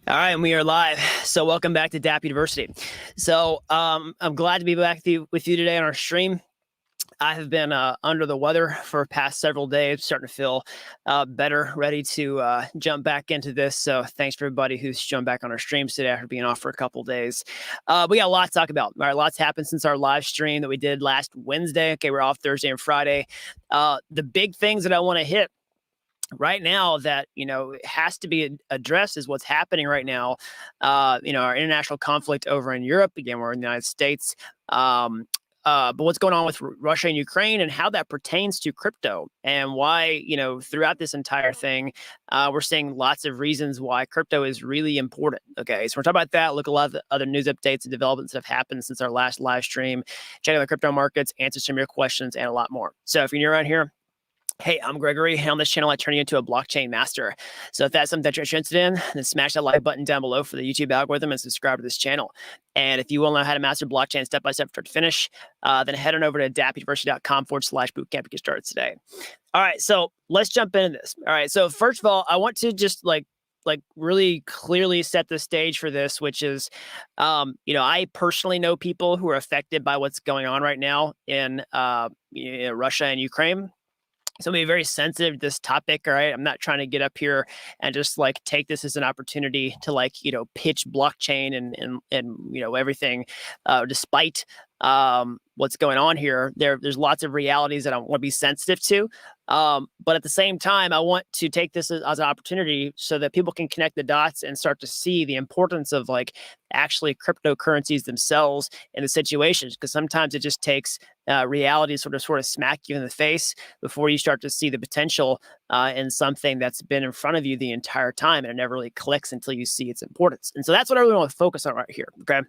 All right, and we are live. So welcome back to DAP University. So I'm glad to be back with you today on our stream. I have been under the weather for the past several days, starting to feel better, ready to jump back into this. So thanks for everybody who's jumped back on our streams today after being off for a couple days. We got a lot to talk about. All right, lots happened since our live stream that we did last Wednesday. Okay, we're off Thursday and Friday. The big things that I want to hit right now that has to be addressed is what's happening right now. Our international conflict over in Europe. Again, we're in the United States. But what's going on with Russia and Ukraine and how that pertains to crypto and why, throughout this entire thing, we're seeing lots of reasons why crypto is really important. Okay, so we're talking about that. Look at a lot of the other news updates and developments that have happened since our last live stream. Check out the crypto markets, answer some of your questions, and a lot more. So if you're new around here, hey, I'm Gregory, and on this channel, I turn you into a blockchain master. So if that's something that you're interested in, then smash that like button down below for the YouTube algorithm and subscribe to this channel. And if you want to know how to master blockchain step-by-step start to finish, then head on over to dapuniversity.com/bootcamp to get started today. All right, so let's jump into this. All right, so first of all, I want to just like really clearly set the stage for this, which is, I personally know people who are affected by what's going on right now in Russia and Ukraine. So I'm being very sensitive to this topic. All right. I'm not trying to get up here and just take this as an opportunity to pitch blockchain and everything, despite what's going on here. There's lots of realities that I want to be sensitive to. But at the same time, I want to take this as an opportunity so that people can connect the dots and start to see the importance of actually cryptocurrencies themselves in the situations. Because sometimes it just takes reality to sort of smack you in the face before you start to see the potential in something that's been in front of you the entire time, and it never really clicks until you see its importance. And so that's what I really want to focus on right here. Okay.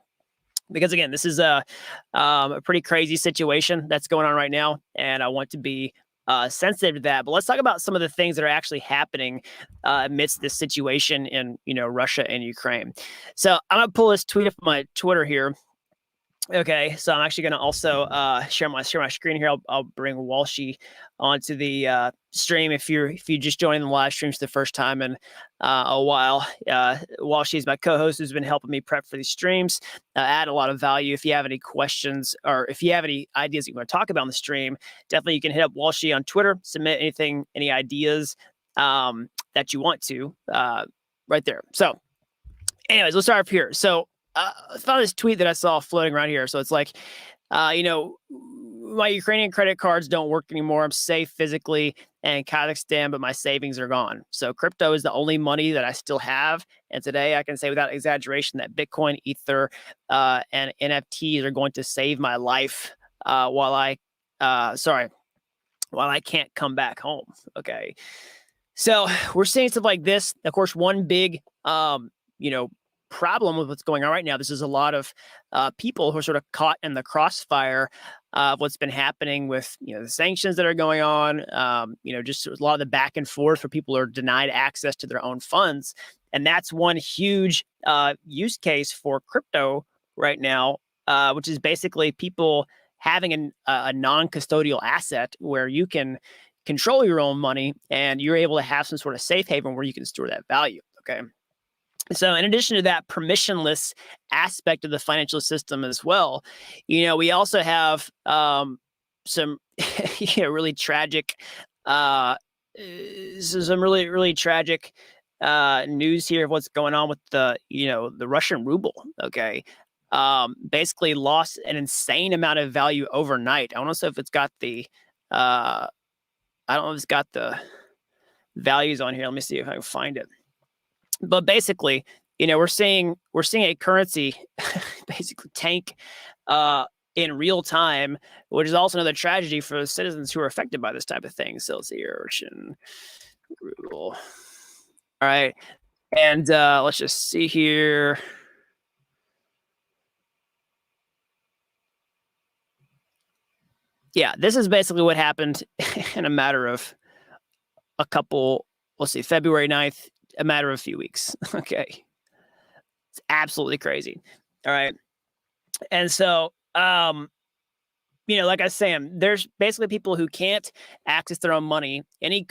Because again, this is a pretty crazy situation that's going on right now, and I want to be sensitive to that. But let's talk about some of the things that are actually happening amidst this situation in Russia and Ukraine. So I'm gonna pull this tweet up my Twitter here. Okay, so I'm actually going to also share my screen here. I'll bring Walshy onto the stream if you just joined the live streams for the first time in a while. Walshy is my co-host who's been helping me prep for these streams, add a lot of value. If you have any questions or if you have any ideas you want to talk about on the stream, definitely you can hit up Walshy on Twitter, submit any ideas that you want to right there. So anyways, let's start up here. So I found this tweet that I saw floating around here. So it's my Ukrainian credit cards don't work anymore. I'm safe physically in Kazakhstan, but my savings are gone. So crypto is the only money that I still have. And today I can say without exaggeration that Bitcoin, Ether, and NFTs are going to save my life while I can't come back home. Okay. So we're seeing stuff like this. Of course, one big, problem with what's going on right now. This is a lot of people who are sort of caught in the crossfire of what's been happening with the sanctions that are going on. Just a lot of the back and forth where people are denied access to their own funds, and that's one huge use case for crypto right now, which is basically people having a non-custodial asset where you can control your own money and you're able to have some sort of safe haven where you can store that value. Okay. So in addition to that permissionless aspect of the financial system as well, we also have some really tragic, really tragic news here of what's going on with the Russian ruble. Okay. Basically lost an insane amount of value overnight. I don't know if it's got the, I don't know if it's got the values on here. Let me see if I can find it. But basically, we're seeing a currency basically tank in real time, which is also another tragedy for the citizens who are affected by this type of thing. So let's see here, Russian ruble. All right, and let's just see here. Yeah, this is basically what happened in a matter of a couple. Let's see, February 9th. A matter of a few weeks. Okay. It's absolutely crazy. All right. And so, like I was saying, there's basically people who can't access their own money, any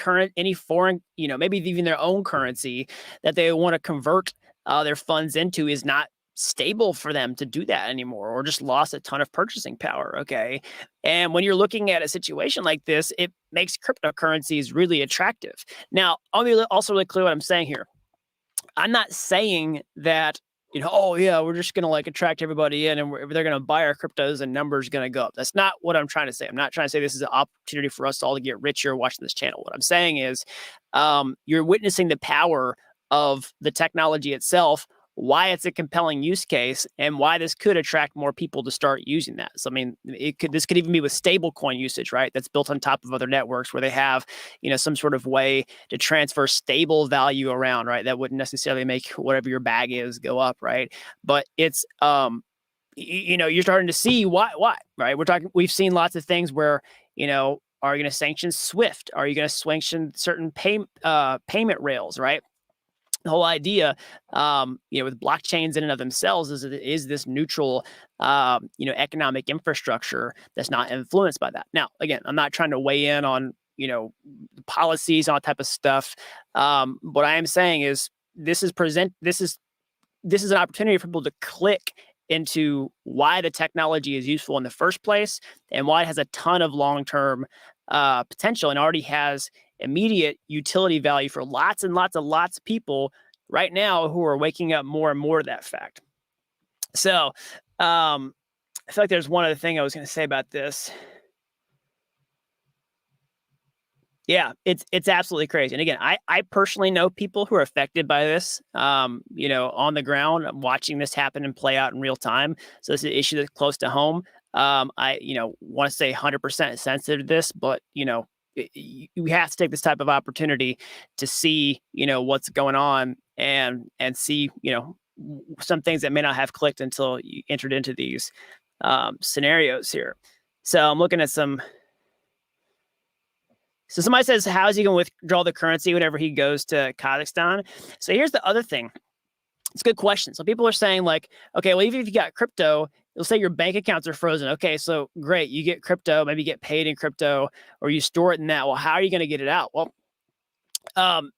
foreign, maybe even their own currency that they want to convert their funds into is not stable for them to do that anymore, or just lost a ton of purchasing power. Okay. And when you're looking at a situation like this, it makes cryptocurrencies really attractive. Now, I'll be also really clear what I'm saying here. I'm not saying that, oh yeah, we're just gonna like attract everybody in, and they're gonna buy our cryptos and numbers gonna go up. That's not what I'm trying to say. I'm not trying to say this is an opportunity for us all to get richer watching this channel. What I'm saying is, you're witnessing the power of the technology itself, why it's a compelling use case, and why this could attract more people to start using that. So, I mean, this could even be with stablecoin usage, right? That's built on top of other networks where they have, some sort of way to transfer stable value around, right? That wouldn't necessarily make whatever your bag is go up, right? But it's, you're starting to see why, right? We've seen lots of things where, are you going to sanction Swift? Are you going to sanction certain payment rails, right? The whole idea, with blockchains in and of themselves is this neutral, economic infrastructure that's not influenced by that. Now, again, I'm not trying to weigh in on, policies, all that type of stuff. What I am saying is this is an opportunity for people to click into why the technology is useful in the first place and why it has a ton of long-term potential and already has immediate utility value for lots and lots of people right now who are waking up more and more to that fact. So I feel like there's one other thing I was going to say about this. Yeah, it's absolutely crazy. And again, I personally know people who are affected by this, on the ground. I'm watching this happen and play out in real time. So this is an issue that's close to home. I, want to say 100% sensitive to this, but, you have to take this type of opportunity to see, what's going on and see, some things that may not have clicked until you entered into these scenarios here. So I'm looking at some. So somebody says, how is he going to withdraw the currency whenever he goes to Kazakhstan? So here's the other thing. It's a good question. So people are saying like, okay, well, even if you got crypto, you'll say your bank accounts are frozen. Okay, so great. You get crypto, maybe you get paid in crypto or you store it in that. Well, how are you going to get it out? Well, the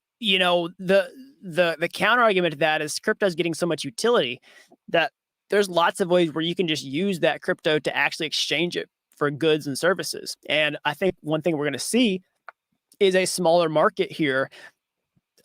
counter argument to that is crypto is getting so much utility that there's lots of ways where you can just use that crypto to actually exchange it for goods and services. And I think one thing we're going to see is a smaller market here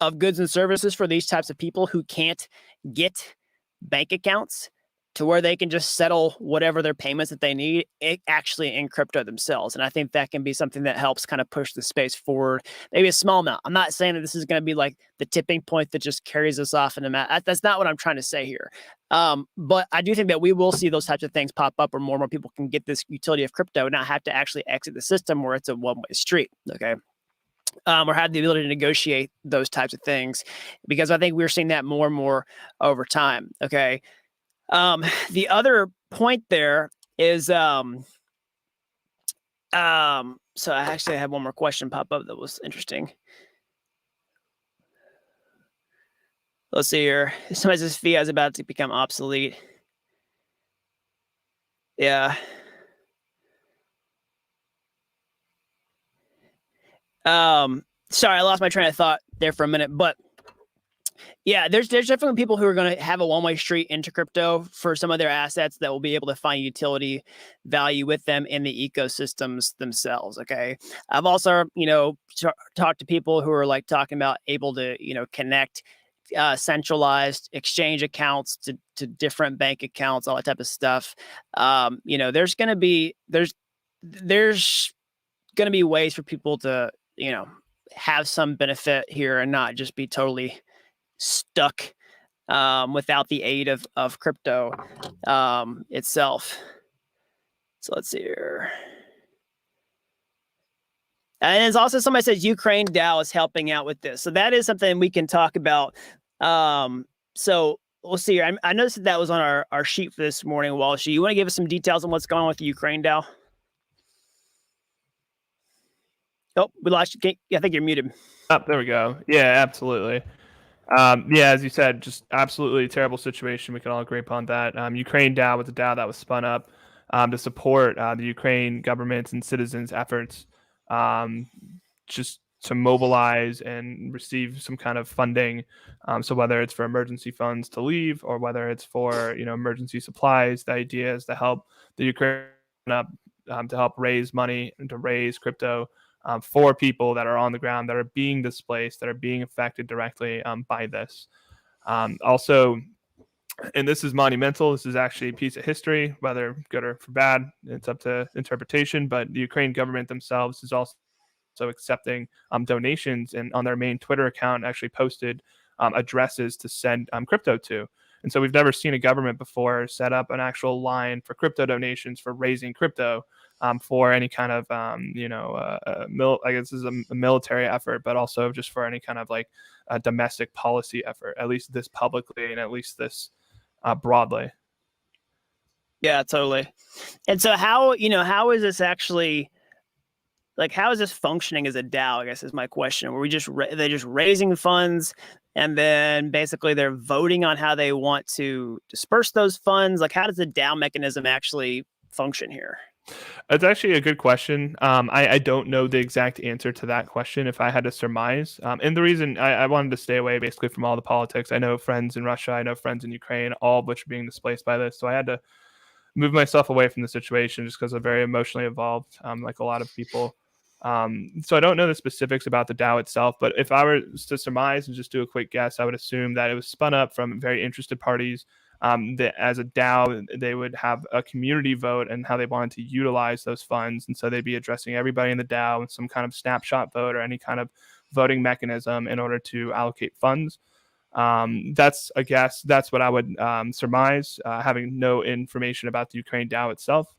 of goods and services for these types of people who can't get bank accounts to where they can just settle whatever their payments that they need actually in crypto themselves. And I think that can be something that helps kind of push the space forward, maybe a small amount. I'm not saying that this is going to be like the tipping point that just carries us off in the mat. That's not what I'm trying to say here. But I do think that we will see those types of things pop up where more and more people can get this utility of crypto and not have to actually exit the system where it's a one-way street. Okay. Or have the ability to negotiate those types of things, because I think we're seeing that more and more over time. Okay. The other point there is, so I actually had one more question pop up that was interesting. Let's see here. Somebody says fiat is about to become obsolete. Yeah. Sorry, I lost my train of thought there for a minute, but yeah, there's definitely people who are going to have a one-way street into crypto for some of their assets that will be able to find utility value with them in the ecosystems themselves. Okay. I've also, talked to people who are like talking about able to, connect centralized exchange accounts to different bank accounts, all that type of stuff. There's going to be ways for people to, have some benefit here and not just be totally stuck without the aid of crypto itself. So let's see here. And there's also somebody says Ukraine DAO is helping out with this. So that is something we can talk about. So we'll see here. I noticed that was on our sheet for this morning, Walsh. You want to give us some details on what's going on with the Ukraine DAO? Oh, we lost you. I think you're muted. Oh, there we go. Yeah, absolutely. As you said, just absolutely terrible situation. We can all agree upon that. Ukraine DAO was a DAO that was spun up to support the Ukraine government's and citizens' efforts, just to mobilize and receive some kind of funding. So whether it's for emergency funds to leave or whether it's for emergency supplies, the idea is to help the Ukraine up, to help raise money and to raise crypto for people that are on the ground, that are being displaced, that are being affected directly by this. Also, and this is monumental. This is actually a piece of history, whether good or for bad. It's up to interpretation. But the Ukraine government themselves is also accepting donations, and on their main Twitter account actually posted addresses to send crypto to. And so we've never seen a government before set up an actual line for crypto donations for raising crypto for any kind of I guess this is a military effort, but also just for any kind of like a domestic policy effort, at least this publicly and at least this broadly. Yeah, totally. And so how is this actually, like, how is this functioning as a DAO, I guess is my question. Were we just they're just raising funds and then basically they're voting on how they want to disperse those funds? Like, how does the DAO mechanism actually function here? It's actually a good question. I don't know the exact answer to that question if I had to surmise. And the reason I wanted to stay away basically from all the politics, I know friends in Russia, I know friends in Ukraine, all of which are being displaced by this. So I had to move myself away from the situation just because I'm very emotionally involved, like a lot of people. So I don't know the specifics about the DAO itself, but if I were to surmise and just do a quick guess, I would assume that it was spun up from very interested parties. That as a DAO, they would have a community vote and how they wanted to utilize those funds. And so they'd be addressing everybody in the DAO in some kind of snapshot vote or any kind of voting mechanism in order to allocate funds. That's a guess. That's what I would surmise, having no information about the Ukraine DAO itself.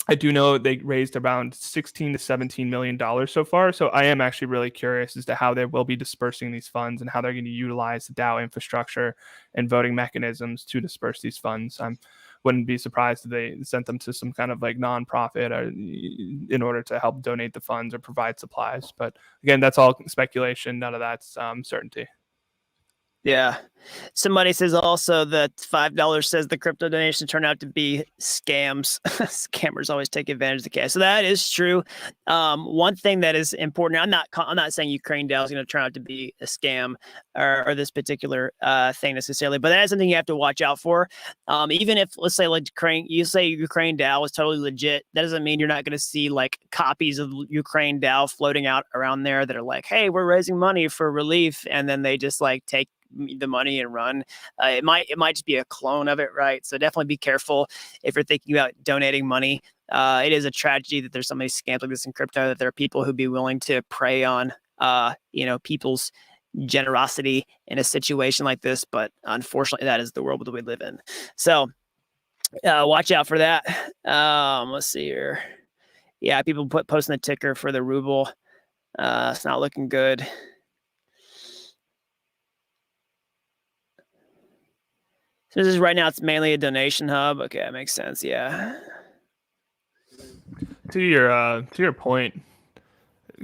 I do know they raised around 16 to 17 million dollars so far. So I am actually really curious as to how they will be dispersing these funds and how they're going to utilize the DAO infrastructure and voting mechanisms to disperse these funds. I wouldn't be surprised if they sent them to some kind of like nonprofit or in order to help donate the funds or provide supplies. But again, that's all speculation. None of that's certainty. Yeah. Somebody says also that $5 says the crypto donation turned out to be scams. Scammers always take advantage of the case. So that is true. One thing that is important, I'm not saying Ukraine DAO is going to turn out to be a scam or this particular thing necessarily, but that is something you have to watch out for. Even if, let's say, like Ukraine DAO is totally legit, that doesn't mean you're not going to see like copies of Ukraine DAO floating out around there that are like, hey, we're raising money for relief. And then they just like take the money and run. It might just be a clone of it, right? So definitely be careful if you're thinking about donating money. It is a tragedy that there's so many scams like this in crypto, that there are people who'd be willing to prey on people's generosity in a situation like this. But unfortunately, that is the world that we live in. So watch out for that. Let's see here. Yeah, people posting the ticker for the ruble. It's not looking good. So this is right now, it's mainly a donation hub. Okay, that makes sense. Yeah. To your point,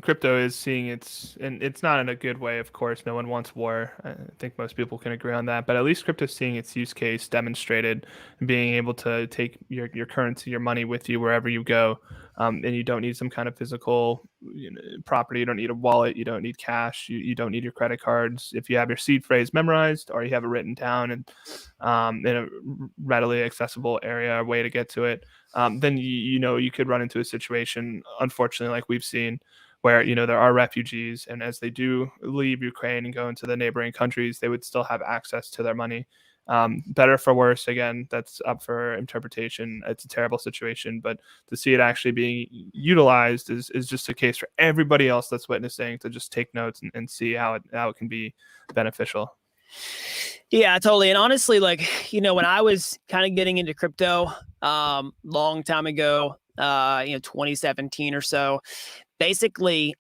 crypto is seeing and it's not in a good way, of course. No one wants war. I think most people can agree on that. But at least crypto is seeing its use case demonstrated, being able to take your currency, your money with you wherever you go. And you don't need some kind of physical property. You don't need a wallet. You don't need cash. You don't need your credit cards. If you have your seed phrase memorized or you have it written down and in a readily accessible area or way to get to it, then you could run into a situation, unfortunately, like we've seen, where there are refugees, and as they do leave Ukraine and go into the neighboring countries, they would still have access to their money. Better for worse, again, that's up for interpretation. It's a terrible situation, but to see it actually being utilized is just a case for everybody else that's witnessing to just take notes and see how it can be beneficial. Yeah, totally. And honestly, like, when I was kind of getting into crypto long time ago, 2017 or so, basically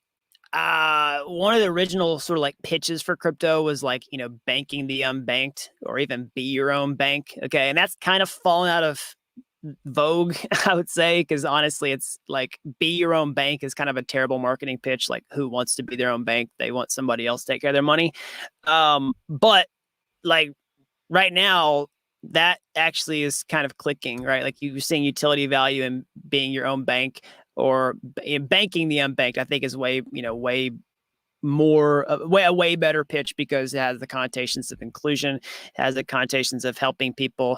one of the original sort of like pitches for crypto was like, banking the unbanked, or even be your own bank. Okay. And that's kind of fallen out of vogue, I would say, because honestly, it's like be your own bank is kind of a terrible marketing pitch. Like, who wants to be their own bank? They want somebody else to take care of their money. But like right now, that actually is kind of clicking, right? Like you're seeing utility value in being your own bank. or banking the unbanked, I think is way more a way better pitch, because it has the connotations of inclusion, has the connotations of helping people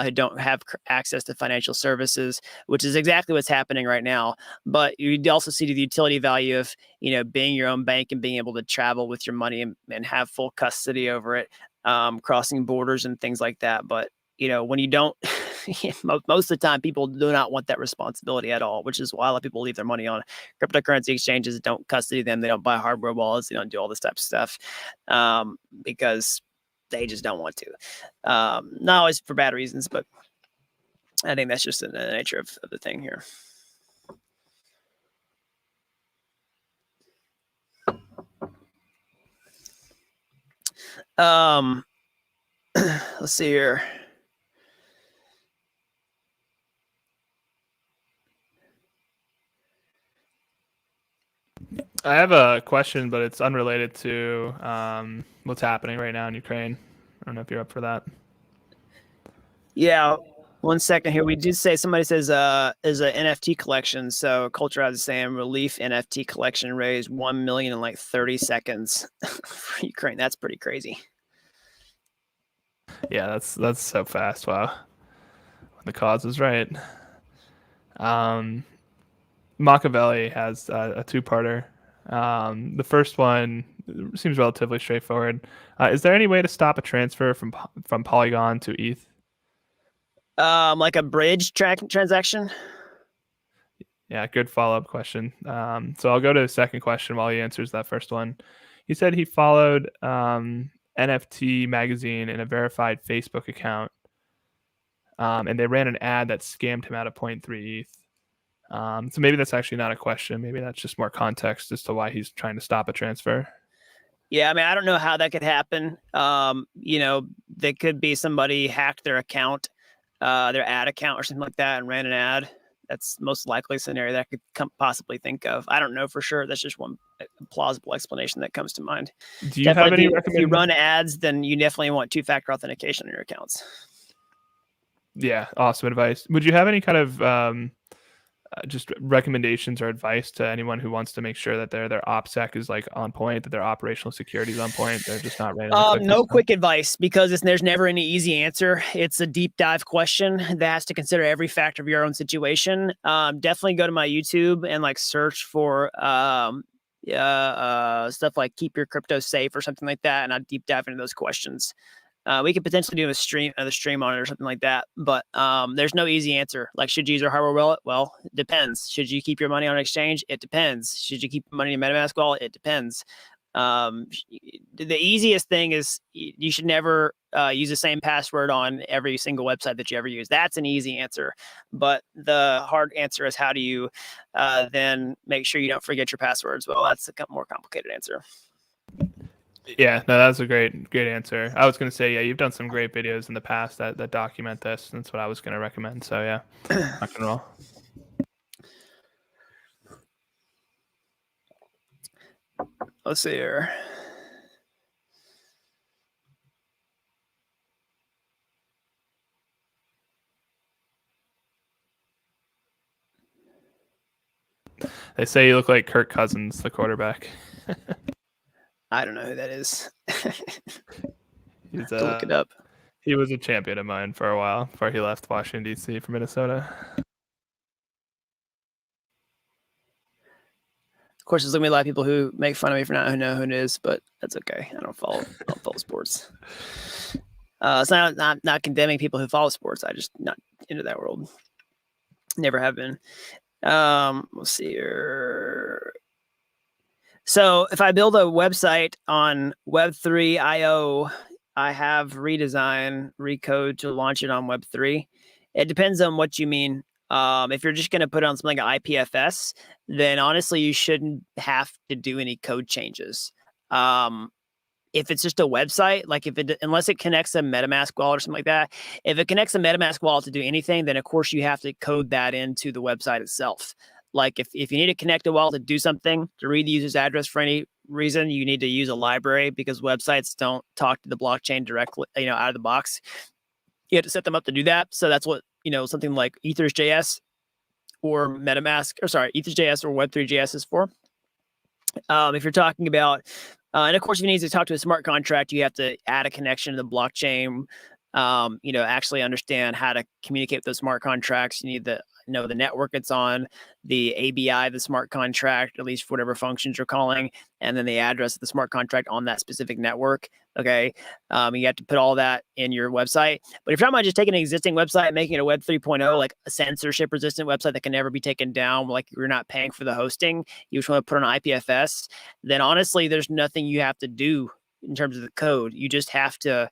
who don't have access to financial services, which is exactly what's happening right now. But you also see the utility value of being your own bank and being able to travel with your money and have full custody over it, crossing borders and things like that. But when you don't, most of the time people do not want that responsibility at all, which is why a lot of people leave their money on cryptocurrency exchanges, don't custody them, they don't buy hardware wallets, they don't do all this type of stuff, because they just don't want to. Not always for bad reasons, but I think that's just the nature of the thing here. Let's see here. I have a question, but it's unrelated to what's happening right now in Ukraine. I don't know if you're up for that. Yeah, 1 second here. We did say, somebody says is an NFT collection. So Culture has saying Relief NFT collection raised 1 million in like 30 seconds for Ukraine. That's pretty crazy. Yeah, that's so fast. Wow. The cause is right. Machiavelli has a two-parter. The first one seems relatively straightforward. Is there any way to stop a transfer from Polygon to ETH? Like a bridge transaction? Yeah, good follow-up question. So I'll go to the second question while he answers that first one. He said he followed NFT Magazine in a verified Facebook account, and they ran an ad that scammed him out of 0.3 ETH. So maybe that's actually not a question. Maybe that's just more context as to why he's trying to stop a transfer. Yeah, I mean, I don't know how that could happen. There could be somebody hacked their account, their ad account or something like that, and ran an ad. That's most likely scenario that I could possibly think of. I don't know for sure. That's just one plausible explanation that comes to mind. Do you have any if you run ads, then you definitely want two-factor authentication on your accounts. Yeah, awesome advice. Would you have any kind of just recommendations or advice to anyone who wants to make sure that their OPSEC is like on point, that their operational security is on point? They're just not ready. No quick advice, because there's never any easy answer. It's a deep dive question that has to consider every factor of your own situation. Definitely go to my YouTube and like search for stuff like keep your crypto safe or something like that, and I'll deep dive into those questions. We could potentially do another stream on it or something like that, but there's no easy answer. Like, should you use your hardware wallet? Well, it depends. Should you keep your money on an exchange? It depends. Should you keep your money in a MetaMask wallet? It depends. The easiest thing is you should never use the same password on every single website that you ever use. That's an easy answer. But the hard answer is, how do you then make sure you don't forget your passwords? Well, that's a more complicated answer. Yeah, no, that's a great answer. I was going to say, yeah, you've done some great videos in the past that document this. That's what I was going to recommend. So yeah, rock and roll. Let's see here. They say you look like Kirk Cousins, the quarterback. I don't know who that is. He's look it up. He was a champion of mine for a while before he left Washington, D.C. for Minnesota. Of course, there's gonna be a lot of people who make fun of me for not knowing who it is, but that's okay. I don't follow sports. It's not condemning people who follow sports. I just not into that world. Never have been. Let's see here. So if I build a website on Web3.io, I have redesign, recode to launch it on Web3. It depends on what you mean. If you're just going to put it on something like IPFS, then honestly, you shouldn't have to do any code changes. If it's just a website, like unless it connects a MetaMask wallet or something like that, if it connects a MetaMask wallet to do anything, then of course you have to code that into the website itself. Like if you need to connect a wallet to do something, to read the user's address for any reason, you need to use a library, because websites don't talk to the blockchain directly, out of the box. You have to set them up to do that. So that's what, something like Ethers.js or MetaMask, or sorry, Ethers.js or Web3.js is for. If you're talking about, and of course, if you need to talk to a smart contract, you have to add a connection to the blockchain. Actually understand how to communicate with those smart contracts. You need to know the network it's on, the ABI, the smart contract, at least for whatever functions you're calling, and then the address of the smart contract on that specific network. Okay. You have to put all that in your website. But if you're talking about just taking an existing website and making it a Web 3.0, like a censorship resistant website that can never be taken down, like you're not paying for the hosting, you just want to put on IPFS, then honestly, there's nothing you have to do in terms of the code. You just have to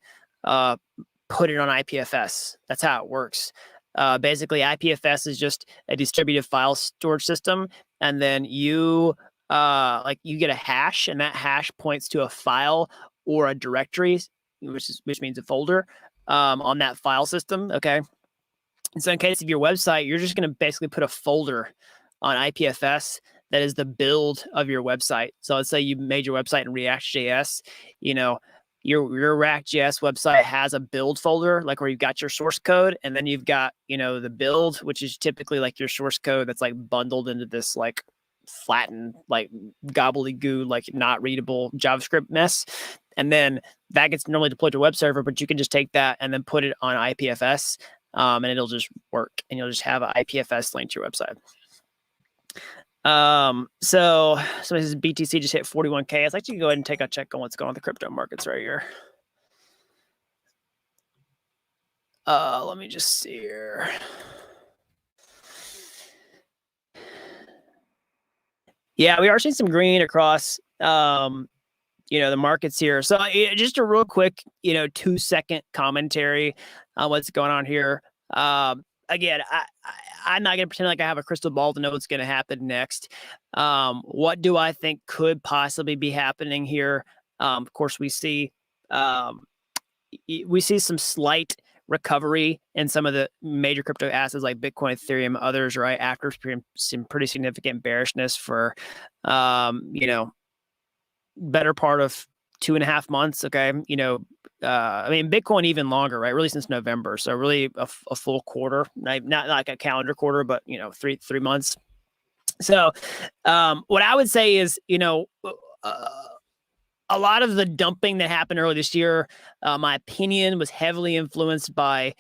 put it on IPFS. That's how it works. Basically, IPFS is just a distributed file storage system, and then you get a hash, and that hash points to a file or a directory, which means a folder on that file system. Okay. And so in case of your website, you're just going to basically put a folder on IPFS that is the build of your website. So let's say you made your website in React.js, your React.js website has a build folder, like where you've got your source code, and then you've got, the build, which is typically like your source code that's like bundled into this like flattened, like gobbledygook, like not readable JavaScript mess. And then that gets normally deployed to a web server, but you can just take that and then put it on IPFS, and it'll just work, and you'll just have an IPFS link to your website. So somebody says BTC just hit 41K. Let's actually go ahead and take a check on what's going on with the crypto markets right here. Let me just see here. Yeah, we are seeing some green across, the markets here. So just a real quick, 2-second commentary on what's going on here. Again, I'm not going to pretend like I have a crystal ball to know what's going to happen next. What do I think could possibly be happening here? Of course, we see some slight recovery in some of the major crypto assets like Bitcoin, Ethereum, others, right? After some pretty significant bearishness for, better part of 2.5 months. Okay. Bitcoin even longer, right? Really since November. So really a full quarter, not like a calendar quarter, but, 3 months. So what I would say is, a lot of the dumping that happened earlier this year, my opinion, was heavily influenced by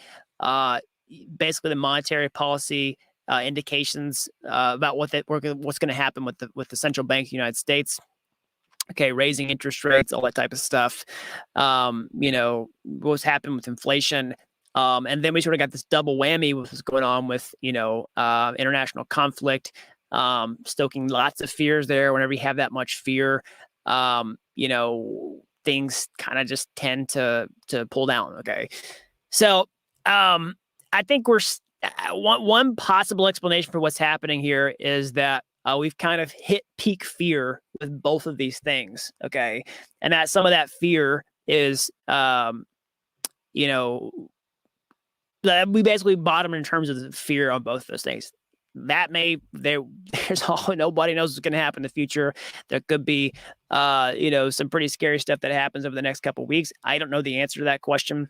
basically the monetary policy indications about what's going to happen with the central bank of the United States. Okay, raising interest rates, all that type of stuff. What's happened with inflation. And then we sort of got this double whammy with what's going on with, international conflict, stoking lots of fears there. Whenever you have that much fear, things kind of just tend to pull down. Okay. So I think one possible explanation for what's happening here is that we've kind of hit peak fear with both of these things. Okay. And that some of that fear is, we basically bottomed in terms of the fear on both of those things. There's nobody knows what's going to happen in the future. There could be, some pretty scary stuff that happens over the next couple of weeks. I don't know the answer to that question.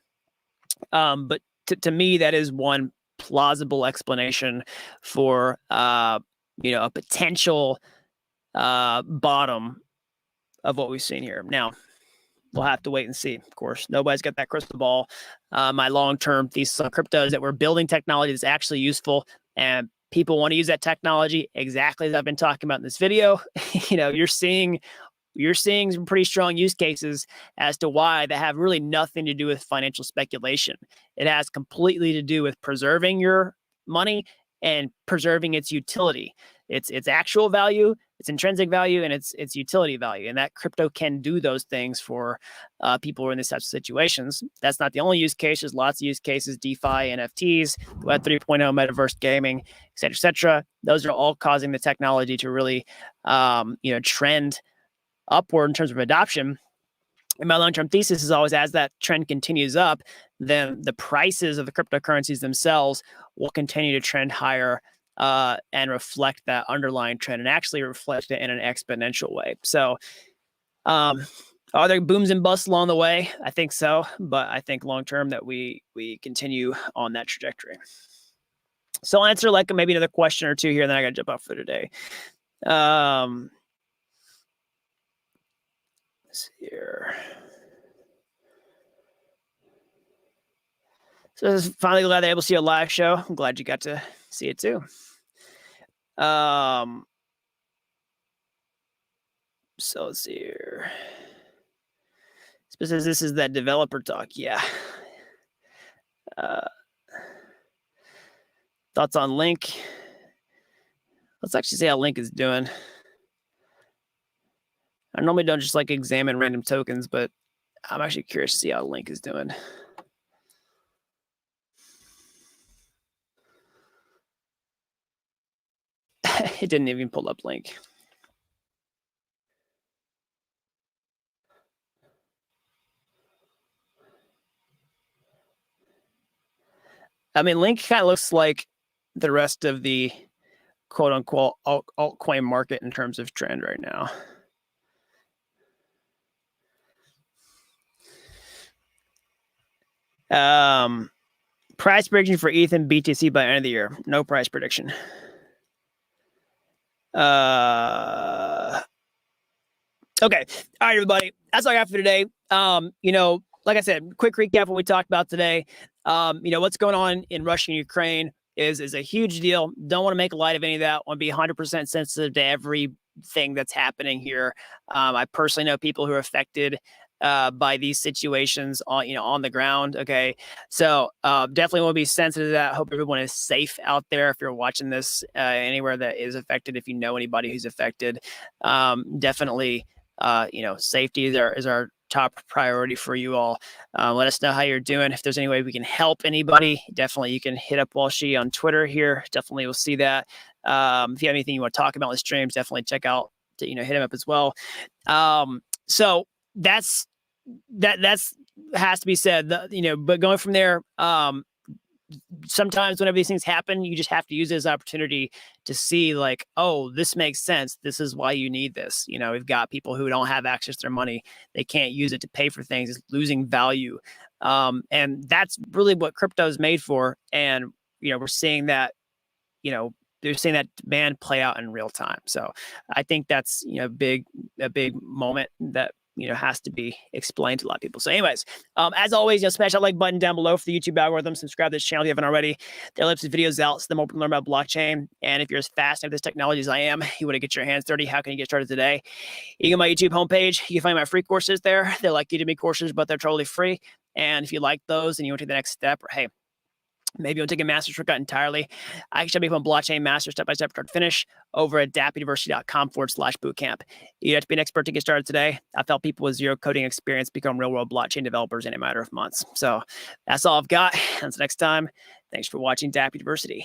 But to me, that is one plausible explanation for, a potential bottom of what we've seen here. Now, we'll have to wait and see. Of course, nobody's got that crystal ball. My long-term thesis on crypto is that we're building technology that's actually useful, and people want to use that technology exactly as I've been talking about in this video. You're seeing some pretty strong use cases as to why that have really nothing to do with financial speculation. It has completely to do with preserving your money and preserving its utility, its actual value, its intrinsic value, and its utility value. And that crypto can do those things for people who are in these types of situations. That's not the only use case. There's lots of use cases: DeFi, NFTs, Web 3.0, metaverse gaming, et cetera, et cetera. Those are all causing the technology to really, trend upward in terms of adoption. And my long-term thesis is always, as that trend continues up, then the prices of the cryptocurrencies themselves will continue to trend higher and reflect that underlying trend, and actually reflect it in an exponential way. So are there booms and busts along the way? I think so, but I think long-term that we continue on that trajectory. So I'll answer like maybe another question or two here, and then I got to jump off for today. Let's see here. So this is finally glad they're able to see a live show. I'm glad you got to see it too. So let's see here. This is that developer talk. Yeah. Thoughts on Link? Let's actually see how Link is doing. I normally don't just like examine random tokens, but I'm actually curious to see how Link is doing. It didn't even pull up Link. I mean, Link kind of looks like the rest of the quote unquote altcoin market in terms of trend right now. Price prediction for ETH and BTC by end of the year. No price prediction. Okay. All right, everybody. That's all I got for today. Like I said, quick recap of what we talked about today. What's going on in Russia and Ukraine is a huge deal. Don't want to make light of any of that. Want to be 100% sensitive to everything that's happening here. I personally know people who are affected by these situations on the ground. Okay. So definitely want to be sensitive to that. Hope everyone is safe out there. If you're watching this anywhere that is affected, if you know anybody who's affected, definitely, safety is our top priority for you all. Let us know how you're doing. If there's any way we can help anybody, definitely you can hit up Walshy on Twitter here. Definitely we'll see that. If you have anything you want to talk about in the streams, definitely check out, hit him up as well. So that's has to be said, but going from there, sometimes whenever these things happen, you just have to use it as an opportunity to see like, oh, this makes sense. This is why you need this. We've got people who don't have access to their money. They can't use it to pay for things. It's losing value. And that's really what crypto is made for. And, we're seeing that, they're seeing that demand play out in real time. So I think that's, a big moment that, has to be explained to a lot of people. So anyways, as always, smash that like button down below for the YouTube algorithm. Subscribe to this channel if you haven't already. There are lots of videos out, so the more people learn about blockchain. And if you're as fast at this technology as I am, you want to get your hands dirty, how can you get started today? You go to my YouTube homepage. You can find my free courses there. They're like Udemy courses, but they're totally free. And if you like those and you want to take the next step, or hey, maybe you'll take a master's shortcut entirely, I can show you from Blockchain Master step-by-step start to finish over at dappuniversity.com/bootcamp. You have to be an expert to get started today. I've helped people with zero coding experience become real-world blockchain developers in a matter of months. So that's all I've got. Until next time, thanks for watching Dapp University.